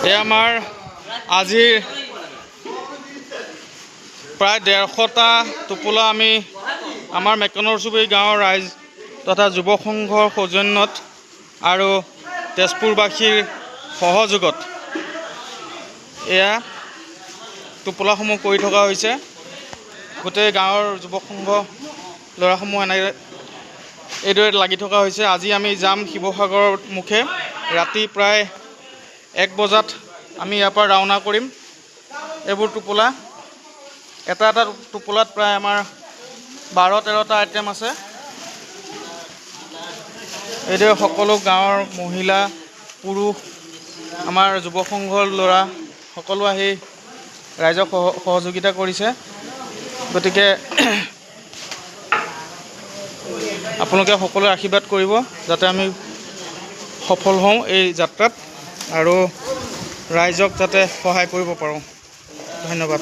এই আমাৰ আজিৰ প্ৰায় 150টা টোপোলা আমি আমাৰ মেকনৰ চুবুৰী গাঁৱৰ ৰাইজ তথা যুৱ সংঘৰ সৌজন্যত আৰু তেজপুৰবাসীৰ সহযোগত এয়া টোপোলাসমূহ কৰি থকা হৈছে। গোটেই গাঁৱৰ যুৱ সংঘ ল'ৰাসমূহ এইদৰে লাগি থকা হৈছে। আজি আমি যাম শিৱসাগৰৰ মুখে। ৰাতি প্ৰায় 1 বজাত আমি ইয়াৰ পৰা ৰাওনা কৰিম। এইবোৰ টোপোলা এটা টোপোলাত প্ৰায় আমাৰ 12-13টা আইটেম আছে। এইদৰে সকলো গাঁৱৰ মহিলা পুৰুষ আমাৰ যুৱ সংঘৰ ল'ৰা সকলো আহি ৰাইজক সহযোগিতা কৰিছে। গতিকে আপোনালোকে সকলোৱে আশীৰ্বাদ কৰিব যাতে আমি সফল হওঁ এই যাত্ৰাত আৰু ৰাইজক যাতে সহায় কৰিব পাৰোঁ। ধন্যবাদ।